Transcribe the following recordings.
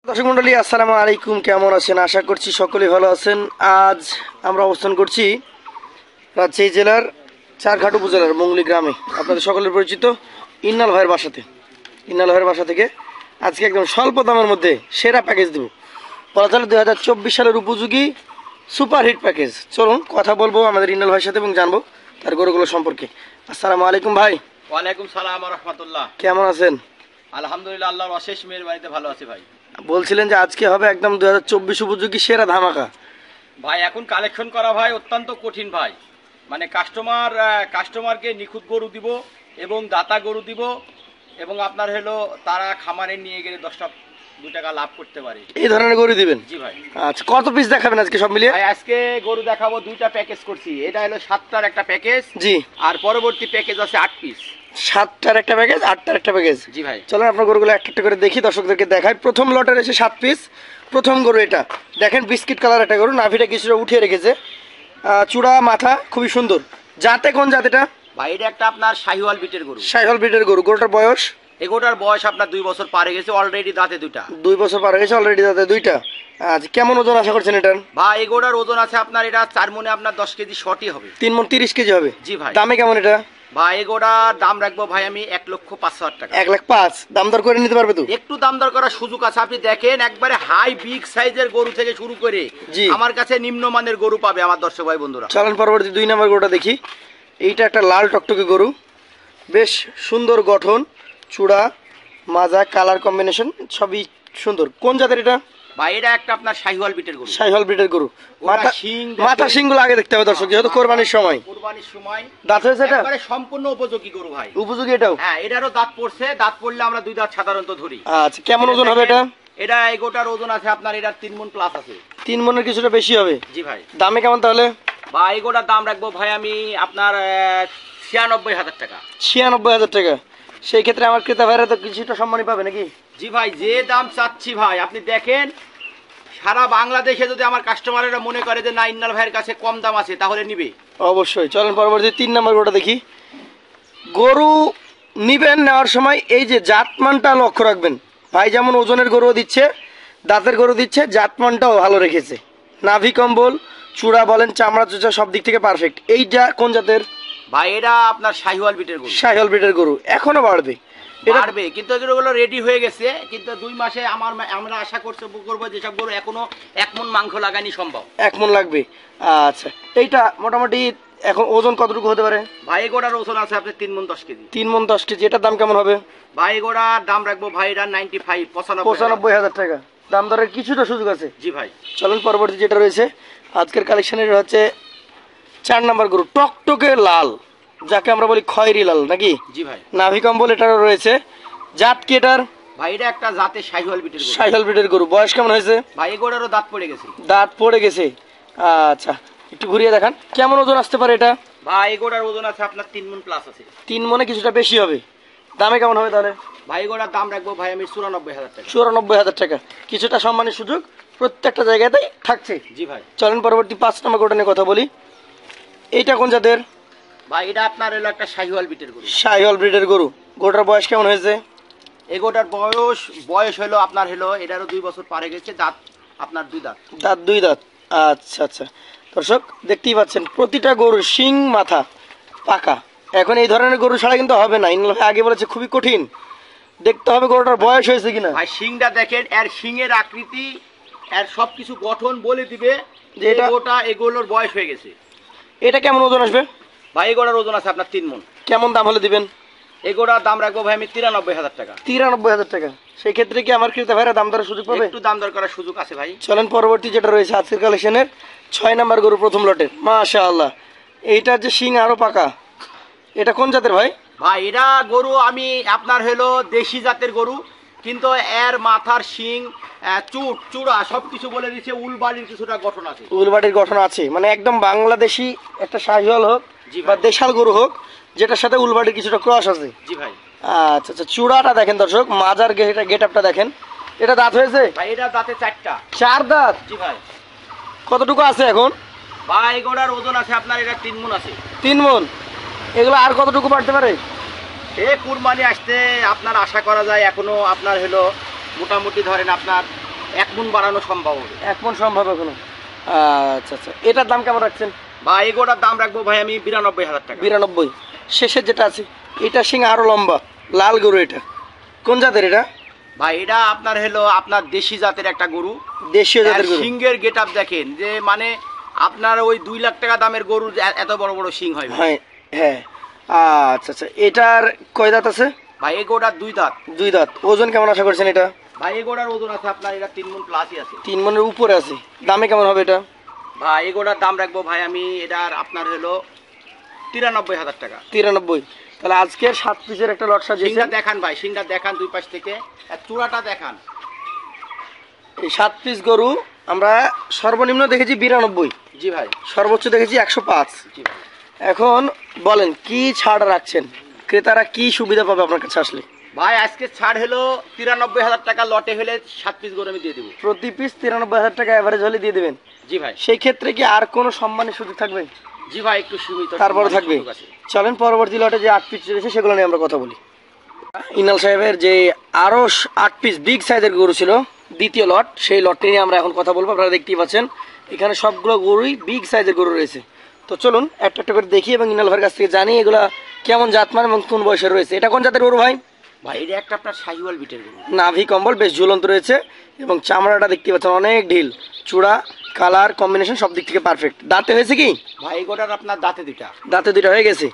দর্শক মন্ডলী আসসালামু আলাইকুম, কেমন আছেন? আশা করছি সকলেই ভালো আছেন। আজ আমরা অবস্থান করছি রাজশাহী জেলার চারঘাট উপজেলার মঙ্গলি গ্রামে, আপনাদের সকলের পরিচিত ইন্নাল ভাইয়ের বাসাতে। ইন্নাল ভাইয়ের বাসা থেকে আজকে একদম স্বল্প দামের মধ্যে সেরা প্যাকেজ দেব, বলা চলে 2024 সালের উপযোগী সুপার হিট প্যাকেজ। চলুন কথা বলবো আমাদের ইন্নাল ভাইয়ের সাথে এবং জানবো তার গরুগুলো সম্পর্কে। আসসালামু আলাইকুম ভাই। ওয়ালাইকুম সালাম ওয়া রাহমাতুল্লাহ। কেমন আছেন? আলহামদুলিল্লাহ, আল্লাহর অশেষ মেহেরবানিতে ভালো আছি ভাই। বলছিলেন যে আজকে হবে একদম 2024 উপযোগী সেরা ধামাকা। ভাই এখন কালেকশন করা ভাই অত্যন্ত কঠিন ভাই, মানে কাস্টমারকে নিখুঁত গরু দিব এবং দাতা গরু দিব এবং আপনার হলো তারা খামারে নিয়ে গেলে 2 টাকা লাভ করতে পারে, এই ধরনের গরু দিবেন? জি ভাই। আচ্ছা, কত পিস দেখাবেন আজকে সব মিলিয়ে? ভাই আজকে গরু দেখাবো 2টা প্যাকেজ করছি, এটা হলো 7টার একটা প্যাকেজ, জি। আর পরবর্তী প্যাকেজ আছে 8 পিস। 7টার একটা প্যাকেজ, 8টার একটা প্যাকেজ, জি ভাই। চলেন আপনার গরুগুলো একটা একটা করে দেখি, দর্শকদেরকে দেখাই। প্রথম লটের এসে 7 পিস। প্রথম গরু এটা দেখেন, বিস্কিট কালার একটা গরু, নাভিটা কিছুটা উঠিয়ে রেখেছে, চূড়া মাথা খুবই সুন্দর। জাতে কোন জাত এটা? ভাই এটা একটা আপনার শাহিওয়াল বিটের গরু। শাহিওয়াল বিটের গরু। গরুটার বয়স? এগোটার বয়স আপনার 2 বছর পার হয়ে গেছে, অলরেডি দাঁতে 2টা। 2 বছর পার হয়ে গেছে, অলরেডি দাঁতে 2টা। আচ্ছা, কেমন ওজন আশা করছেন এটার? ভাই এগোটার ওজন আছে আপনার, এটা 4 মনে আপনার 10 কেজি শর্টই হবে। 3 মণ 30 কেজি হবে? জি ভাই। দামে কেমন এটা? ভাই এগোটার দাম রাখবো ভাই আমি 1,05,000 টাকা। 1,05,000 দাম দর করে নিতে পারবে তো? একটু দাম দর করার সুযোগ আছে, আপনি দেখেন একবারে হাই বিগ সাইজের গরু থেকে শুরু করে জি। আমার কাছে নিম্নমানের গরু পাবে আমার দর্শক ভাই বন্ধুরা। চলেন পরবর্তী 2 নম্বর গরুটা দেখি। এইটা একটা লাল টকটকে গরু, বেশ সুন্দর গঠন, চূড়া মাজা কালার কম্বিনেশন সবই সুন্দর। কোন জাতের এটা? ভাই এটা একটা আপনার শাহিওয়াল বিটের গরু। শাহিওয়াল ব্রিডের গরু। মাথা মাথা শিংগুলো আগে দেখতে হবে দর্শক, যেহেতু কোরবানির সময়। কোরবানির সময় দাঁত হয়েছে এটা? একবারে সম্পূর্ণ উপযোগী গরু ভাই। উপযোগী এটাও? হ্যাঁ, এটারও দাঁত পড়ছে, দাঁত পড়লে আমরা 2 দাঁত সাধারণত ধরি। আচ্ছা, কেমন ওজন হবে এটা? এটা এগোটার ওজন আছে আপনার, এটার 3 মণ প্লাস আছে। 3 মণের কিছুটা বেশি হবে? জি ভাই। দামে কেমন তাহলে? ভাই এগোটার দাম রাখবো ভাই আমি আপনার 96,000 টাকা। 96,000 টাকা? সেই ক্ষেত্রে আমার ক্রেতা ভাইরা তো কিছুটা সম্মানই পাবে নাকি? জি ভাই, যে দাম চাচ্ছি ভাই আপনি দেখেন, সারা বাংলাদেশে যদি আমার কাস্টমারেরা মনে করে যে না ইন্নাল ভাইয়ের কাছে কম দাম আছে তাহলে নিবে অবশ্যই। চলেন পরবর্তী 3 নম্বর গরুটা দেখি। গরু নিবেন, নেওয়ার সময় এই যে জাতমানটা লক্ষ্য রাখবেন। ভাই যেমন ওজনের গরু দিচ্ছে, দাঁতের গরু দিচ্ছে, জাতমানটাও ভালো রেখেছে। নাভি কম্বল, চূড়া বলেন, চামড়া চুচা সব দিক থেকে পারফেক্ট। এইটা কোন জাতের? ভাই এটা আপনার শাহিওয়াল বিটের গরু। শাহিওয়াল ব্রিডের গরু। এখনো বাড়বে? এটা পারবে, কিন্তু এগুলো রেডি হয়ে গেছে, কিন্তু 2 মাসে আমরা আশা করবো যেসব গরু এখনো 1 মণ মাংস লাগানি সম্ভব। 1 মণ লাগবে। আচ্ছা, এইটা মোটামুটি এখন ওজন কতটুকু হতে পারে? ভাই এগোটার ওজন আছে আপনার 3 মণ 10 কেজি। 3 মণ 10 কেজি। এটার দাম কেমন হবে? ভাই এগোটার দাম রাখবো ভাই এটা 95,000 টাকা। দাম দরের কিছুটা সুযোগ আছে? জি ভাই। চলুন পরবর্তী যেটা রয়েছে আজকের কালেকশনের হচ্ছে 4 নম্বর গরু, টকটকে লাল, যাকে আমরা বলি খয়েরি লাল নাকি? জি ভাই। নাভি কম্বল এটারও রয়েছে। জাত কি এটার? ভাই এটা একটা জাতের শাহিওয়াল বিটের গরু। শাহিওয়াল ব্রিডের গরু। বয়স কেমন হয়েছে? ভাই এগোটারও দাঁত পড়ে গেছে। দাঁত পড়ে গেছে। আচ্ছা, একটু ঘুরিয়ে দেখান। কেমন ওজন আসতে পারে এটা? ভাই এগোটার ওজন আছে আপনার 3 মণ প্লাস আছে। 3 মণে কিছুটা বেশি হবে। দামে কেমন হবে তাহলে? ভাই এগোটার দাম রাখবো ভাই আমি 94,000 টাকা। 94,000 টাকা। কিছুটা সম্মানের সুযোগ প্রত্যেকটা জায়গাতেই থাকছে। জি ভাই। চলেন পরবর্তী 5 নম্বর গরুটা নিয়ে কথা বলি। এইটা কোন জাতের? ভাই এটা আপনার হলো একটা শাহিওয়াল বিটের গরু। শাহিওয়াল ব্রিডের গরু। গরুটার বয়স কেমন হয়েছে? এগোটার বয়স হলো আপনার এটারও 2 বছর পারে গেছে, দাঁত আপনার 2 দাঁত। দাঁত 2 দাঁত। আচ্ছা আচ্ছা, দর্শক দেখতেই পাচ্ছেন প্রতিটা গরুর শিং মাথা পাকা। এখন এই ধরনের গরু ছাড়া কিন্তু হবে না। ইন্নাল ভাই আগে বলেছে খুবই কঠিন, দেখতে হবে গরুটার বয়স হয়েছে কিনা। ভাই শিংটা দেখেন, এর শিংয়ের আকৃতি, এর সবকিছু গঠন বলে দিবে যে এটা এগুলোর বয়স হয়ে গেছে। এটা কেমন ওজন আসবে? ভাই এগোটার ওজন আছে আপনার 3 মণ। কেমন দাম হলে দিবেন? এগোটার দাম রাখবো ভাই আমি 93,000 টাকা। 93,000 টাকা। সেই ক্ষেত্রে কি আমার ক্রেতা ভাইরা দাম দরের সুযোগ পাবে? একটু দাম দর করার সুযোগ আছে ভাই। চলেন পরবর্তী যেটা রয়েছে আজকের কালেকশনের 6 নম্বর গরু, প্রথম লটের। মাশাআল্লাহ, এইটার যে শিং আরো পাকা। এটা কোন জাতের ভাই? ভাই এটা গরু আমি আপনার দেশি জাতের গরু, কিন্তু এর মাথার শিং, চূড়া সবকিছু বলে দিচ্ছে, উলবাড়ির কিছুটা গঠন আছে। উলবাড়ির গঠন আছে, মানে একদম বাংলাদেশি একটা শাহিওয়াল হোক বা দেশাল গরু হোক, যেটার সাথে উলবাড়ির কিছুটা ক্রস আছে। জি ভাই। আচ্ছা আচ্ছা, চূড়াটা দেখেন দর্শক, মাজার গেট আপটা দেখেন। এটা দাঁত হয়েছে? ভাই এটা দাঁতে 4টা। 4 দাঁত? জি ভাই। কতটুকু আছে এখন? ভাই এগোটার ওজন আছে আপনার, এটা 3 মণ আছে। 3 মণ। এগুলো আর কতটুকু বাড়তে পারে? কুরবানি আসতে আপনার আশা করা যায় এখনো আপনার মোটামুটি ধরেন আপনার 1 মণ বাড়ানো সম্ভব হবে। 1 মণ সম্ভব এখনো? আচ্ছা আচ্ছা, এটার দাম কেমন রাখছেন? ভাই এগোটার দাম রাখবো ভাই আমি 92,000 টাকা। 92। শেষের যেটা আছে এটা সিং আরো লম্বা, লাল গরু, এটা কোন জাতের? এটা ভাই এটা আপনার হলো আপনার দেশি জাতের একটা গরু। দেশীয় জাতের গরু। সিংহের গেটআপ দেখেন যে মানে আপনার ওই 2 লাখ টাকা দামের গরু এত বড় বড় সিং হয় ভাই। হ্যাঁ হ্যাঁ। আচ্ছা আচ্ছা, এটার কয় দাঁত আছে? ভাই এগোটার 2 দাঁত। 2 দাঁত। ওজন কেমন আশা করছেন এটা? ভাই এগোটার ওজন আছে আপনার এটা 3 মণ প্লাসই আছে। 3 মণের উপরে আছে। দামে কেমন হবে এটা? ভাই এগোটার দাম রাখবো ভাই আমি এটার আপনার হলো 93,000 টাকা। 93। তাহলে আজকের 7 পিসের একটা লট সিংটা সাজিয়েছেন। দেখান ভাই, সিংটা দেখান দুই পাশ থেকে, আর চূড়াটা দেখান। এই 7 পিস গরু আমরা সর্বনিম্ন দেখেছি 92, জি ভাই। সর্বোচ্চ দেখেছি 105। জি ভাই। এখন বলেন কি ছাড় রাখছেন, ক্রেতারা কি সুবিধা পাবে আপনার কাছে আসলে? ভাই আজকে ছাড় হলো 93,000 টাকা, লটে হলে 7 পিস গরু আমি দিয়ে দেবো। প্রতি পিস 93,000 টাকা এভারেজ হলে দিয়ে দেবেন? জি ভাই। সেই ক্ষেত্রে কি আর কোনো সম্মানের সুযোগ থাকবে? জি ভাই, একটু সীমিত তারপরে থাকবে। সুযোগ আছে। চলেন পরবর্তী লটে যে 8 পিস রয়েছে সেগুলো নিয়ে আমরা কথা বলি। ইনাল সাহেবের যে আরো 8 পিস বিগ সাইজের গরু ছিল দ্বিতীয় লট, সেই লটটি নিয়ে আমরা এখন কথা বলবো। আপনারা দেখতেই পাচ্ছেন এখানে সবগুলো গরুই বিগ সাইজের গরু রয়েছে। তো চলুন একটা একটা করে দেখি এবং ইনাল ভাইয়ের কাছ থেকে জানি এগুলা কেমন জাতমান এবং কোন বয়সের রয়েছে। এটা কোন জাতের গরু ভাই? ভাই এটা একটা আপনার শাহিওয়াল বিটের গরু। নাভি কম্বল বেশ ঝুলন্ত রয়েছে এবং চামড়াটা দেখতে পাচ্ছেন অনেক ঢিল, চূড়া কালার কম্বিনেশন সব দিক থেকে পারফেক্ট। দাঁতে হয়েছে কি? ভাই এগোটার আপনার দাঁতে দুইটা। দাঁতে দুইটা হয়ে গেছে।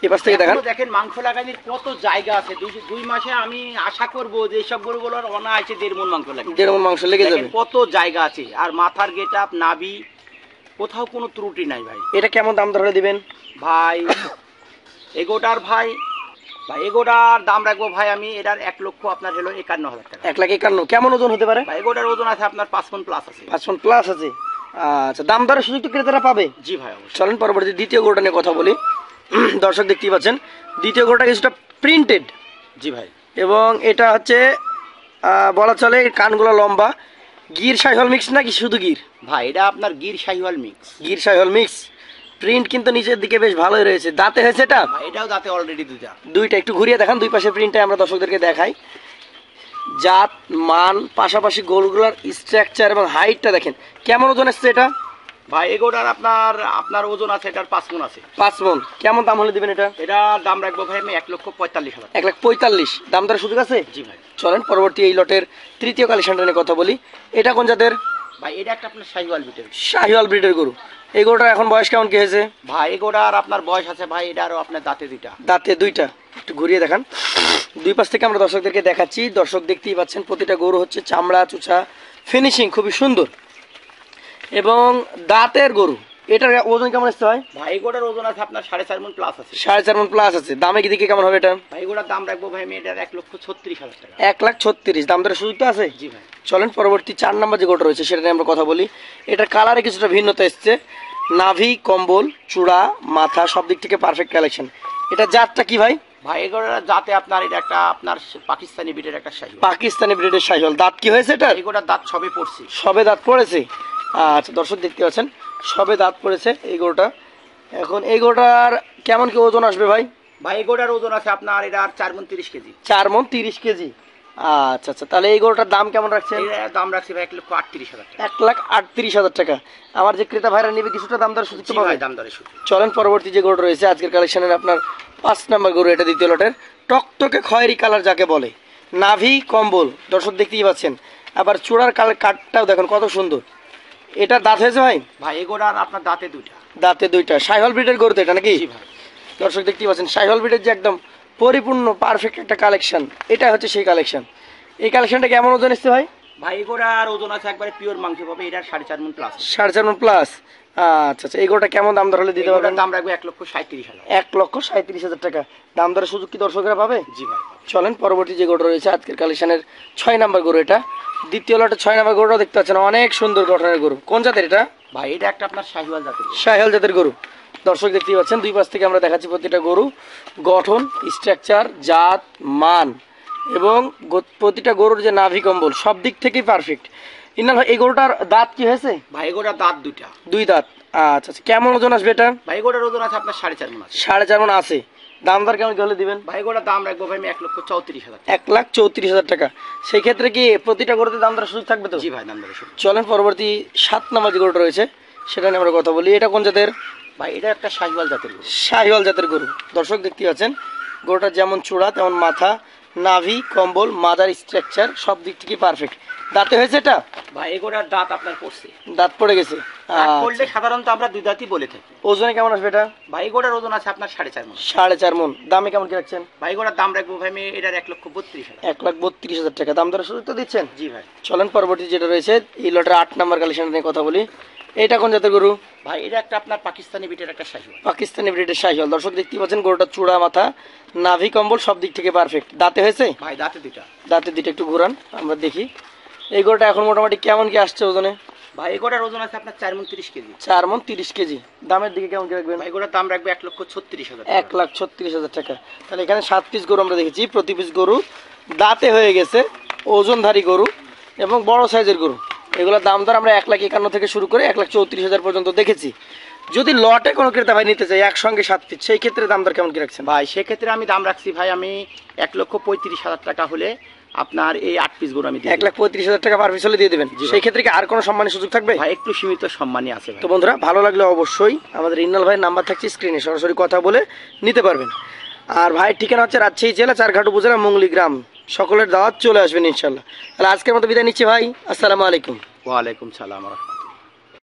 এপাশ থেকে দেখান। এখনো দেখেন মাংস লাগানোর কত জায়গা আছে। 2 মাসে আমি আশা করব যে সব গরুগুলোর অনায়াসে 1.5 মণ মাংস লাগে। 1.5 মণ মাংস লেগে যাবে। দেখেন কত জায়গা আছে, আর মাথার গেটআপ নাভি কোথাও কোনো ত্রুটি নাই ভাই। এটা কেমন দাম ধরে দিবেন ভাই এগোটার ভাই এগোটার দাম রাখবো ভাই আমি এটার 1 লক্ষ আপনার হলো 51,000 টাকা। 1,51,000। কেমন ওজন হতে পারে? ভাই এগোটার ওজন আছে আপনার 5 মণ প্লাস আছে। 5 মণ প্লাস আছে। আচ্ছা, দাম দরের সুযোগ তো ক্রেতারা পাবে? জি ভাই অবশ্যই। চলেন পরবর্তী দ্বিতীয় গরুটা নিয়ে কথা বলি। দর্শক দেখতেই পাচ্ছেন দ্বিতীয় গরুটা কিছুটা প্রিন্টেড জি ভাই। এবং এটা হচ্ছে বলা চলে কানগুলো লম্বা। গির শাহিওয়াল মিক্স নাকি শুধু গির? ভাই এটা আপনার Gir Sahiwal mix. Gir Sahiwal mix. Print কিন্তু নিচের দিকে বেশ ভালোই রয়েছে। দাঁতে হয়েছে এটা? ভাই এটাও দাঁতে অলরেডি দুইটা। দুইটা। একটু ঘুরিয়ে দেখান দুই পাশে প্রিন্টটা আমরা দর্শকদেরকে দেখাই। জাত মান পাশাপাশি গরুগুলোর স্ট্রাকচার এবং হাইটটা দেখেন কেমন ওজন আসছে এটা? ভাই এগোটার আপনার ওজন আছে এটার 5 মণ আছে। 5 মণ। কেমন দাম হলে দিবেন এটা? এটার দাম রাখবো ভাই আমি 1,45,000। 1,45,000। দাম দরের সুযোগ আছে? জি ভাই। চলেন পরবর্তী এই লটের তৃতীয় কালেকশনটা নিয়ে কথা বলি। এটা কোন জাতের? ভাই এটা একটা আপনার শাহিওয়াল বিটের। শাহিওয়াল ব্রিডের গরু। এই গরুটার এখন বয়স কেমন কি হয়েছে? ভাই এগোটার আপনার বয়স আছে ভাই এটারও আপনার দাঁতে দুইটা। দাঁতে দুইটা। একটু ঘুরিয়ে দেখান। দুই পাশ থেকে আমরা দর্শকদেরকে দেখাচ্ছি। দর্শক দেখতেই পাচ্ছেন প্রতিটা গরু হচ্ছে চামড়া চুচা ফিনিশিং খুবই সুন্দর এবং দাঁতের গরু। এটার ওজন কেমন আসতে হয়? ভাই এগোটার ওজন আছে আপনার 4.5 মণ প্লাস আছে। 4.5 মণ প্লাস আছে। দামে কি দিকে কেমন হবে এটা? ভাই এগোটার দাম রাখবো ভাই আমি এটার 1,36,000 টাকা। 1,36,000। দাম দরের সুযোগ তো আছে? জি ভাই। চলেন পরবর্তী 4 নম্বর যে গরুটা রয়েছে সেটা নিয়ে আমরা কথা বলি। এটার কালারে কিছুটা ভিন্নতা এসছে। নাভি কম্বল চূড়া মাথা সব দিক থেকে পারফেক্ট কালেকশন। এটা জাতটা কি ভাই? ভাই এগোটার যাতে আপনার এটা একটা আপনার পাকিস্তানি বিটের একটা শাহিওয়াল। পাকিস্তানি ব্রিডের শাহিওয়াল। দাঁত কি হয়েছে এটা? এগোটার দাঁত সবে পড়ছে। সবে দাঁত পড়েছে। আচ্ছা, দর্শক দেখতে পাচ্ছেন সবে দাঁত পড়েছে এই গরুটা। এখন এই গরুটার কেমন কি ওজন আসবে ভাই? ভাই এগোটার ওজন আছে আপনার এটার 4 মণ 30 কেজি। 4 মণ 30 কেজি। আচ্ছা আচ্ছা, তাহলে এই গরুটার দাম কেমন রাখছেন? এটার দাম রাখছি ভাই 1,38,000 টাকা। 1,38,000 টাকা। আমার যে ক্রেতা ভাইরা নেবে কিছুটা দাম দর সুযোগ জি পাবে? ভাই দাম দরে সুযোগ। চলেন পরবর্তী যে গরু রয়েছে আজকের কালেকশনের আপনার 5 নম্বর গরু। এটা দ্বিতীয় লটের টকটকে খয়েরি কালার যাকে বলে। নাভি কম্বল দর্শক দেখতেই পাচ্ছেন। আবার চূড়ার কাঠটাও দেখুন কত সুন্দর। এটা দাঁত হয়েছে ভাই? ভাই এগোটার আপনার দাঁতে দুইটা। দাঁতে দুইটা। শাহিওয়াল ব্রিডের গরু তো এটা নাকি? জি ভাই। দর্শক দেখতেই পাচ্ছেন শাহিওয়াল ব্রিডের যে একদম পরিপূর্ণ পারফেক্ট একটা কালেকশন, এটা হচ্ছে সেই কালেকশন। এই কালেকশনটা কেমন ওজন এসছে ভাই? ভাই এগোটার ওজন আছে একবারে পিওর মাংস পাবে এটার 4.5 মণ প্লাস। 4.5 মণ প্লাস। আচ্ছা আচ্ছা, এই গরুটা কেমন দাম দর হলে দিতে পারবেন? দাম রাখবো 1,37,000। 1,37,000 টাকা। দাম দরের সুযোগ কি দর্শকরা পাবে? জি ভাই। চলেন পরবর্তী যে গরুটা রয়েছে আজকের কালেকশনের 6 নম্বর গরু। এটা দ্বিতীয় লটের 6 নম্বর গরুটা দেখতে পাচ্ছেন অনেক সুন্দর গঠনের গরু। কোন জাতের এটা? ভাই এটা একটা আপনার শাহিওয়াল জাতের। শাহিওয়াল জাতের গরু। দর্শক দেখতেই পাচ্ছেন দুই পাশ থেকে আমরা দেখাচ্ছি প্রতিটা গরু গঠন স্ট্রাকচার জাত মান এবং প্রতিটা গরুর যে নাভি কম্বল সব দিক থেকেই পারফেক্ট। ইনাল ভাই এই গরুটার দাঁত কি হয়েছে? ভাই এগোটার দাঁত দুইটা। 2 দাঁত। আচ্ছা আচ্ছা, কেমন ওজন আসবে এটা? ভাই এগোটার ওজন আছে আপনার 4.5 মণ আছে। 4.5 মণ আছে। দাম দর কেমন কি হলে দিবেন? ভাই গোটার দাম রাখবো ভাই আমি 1,34,000 টাকা। 1,34,000 টাকা। সেই ক্ষেত্রে কি প্রতিটা গরুতে দাম দর সুযোগ থাকবে তো? জি ভাই, দাম দরের সুযোগ। চলেন পরবর্তী 7 নম্বর যে গরুটা রয়েছে সেটা নিয়ে আমরা কথা বলি। এটা কোন জাতের? ভাই এটা একটা শাহিওয়াল জাতের গরু। শাহিওয়াল জাতের গরু। দর্শক দেখতে পাচ্ছেন গরুটার যেমন চূড়া তেমন মাথা, নাভি, কম্বল, মাদার স্ট্রাকচার সব দিক থেকে পারফেক্ট। দাঁতে হয়েছে এটা? ভাই এই গোটার দাঁত আপনার পড়ছে। দাঁত পড়ে গেছে। দাঁত পড়লে সাধারণত আমরা দুই দাঁতই বলে থাকি। ওজনে কেমন আসবে এটা? ভাই এই গোটার ওজন আছে আপনার 4.5 মণ। 4.5 মণ। দামে কেমন কি রাখছেন? ভাই গোটার দাম রাখবো ভাই আমি এটার 1,32,000। 1,32,000 টাকা দাম দরের সুযোগ তো দিচ্ছেন? জি ভাই। চলেন পরবর্তী যেটা রয়েছে এই লটের 8 নাম্বার কালেকশন নিয়ে কথা বলি। এটা কোন জাতের গরু? ভাই এটা একটা আপনার পাকিস্তানি বিটের একটা শাহিওয়াল। পাকিস্তানি ব্রিডের শাহিওয়াল। দর্শক দেখতে পাচ্ছেন গরুটা চূড়া মাথা, নাভি, কম্বল সব দিক থেকে পারফেক্ট। দাঁতে হয়েছে? ভাই দাঁতে দুইটা। দাঁতে দুইটা একটু ঘুরান আমরা দেখি। এই গরুটা এখন মোটামুটি কেমন কি আসছে ওজনে? ভাই এই গোটার ওজন আছে আপনার 4 মণ 30 কেজি। 4 মণ 30 কেজি। দামের দিকে কেমন কি রাখবেন? ভাই গোটার দাম রাখবো 1,36,000। 1,36,000 টাকা। তাহলে এখানে 7 পিস গরু আমরা দেখেছি। প্রতি পিস গরু দাঁতে হয়ে গেছে, ওজনধারী গরু এবং বড় সাইজের গরু। এগুলোর দাম দর আমরা 1,51,000 থেকে শুরু করে 1,34,000 পর্যন্ত দেখেছি। যদি লটে কোনো ক্রেতা ভাই নিতে চাই একসঙ্গে 7 পিস, সেই ক্ষেত্রে দাম দর কেমন কি রাখছেন? ভাই সেক্ষেত্রে আমি দাম রাখছি ভাই আমি 1,35,000 টাকা হলে আপনার এই 8 পিস গরু আমি 1,35,000 টাকা পার পিস হলে দিয়ে দেবেন। জি ভাই। সেই ক্ষেত্রে কি আর কোনো সম্মানের সুযোগ থাকবে? ভাই একটু সীমিত সম্মানই আছে ভাই। তো বন্ধুরা ভালো লাগলে অবশ্যই আমাদের ইন্নাল ভাইয়ের নাম্বার থাকছে স্ক্রিনে, সরাসরি কথা বলে নিতে পারবেন। আর ভাইয়ের ঠিকানা হচ্ছে রাজশাহী জেলা চারঘাট উপজেলা মঙ্গলি গ্রাম। সকলের দাওয়াত চলে আসবেন ইনশাল্লাহ। তাহলে আজকের মতো বিদায় নিচ্ছি ভাই। আসসালামু আলাইকুম। ওয়ালাইকুম সালাম।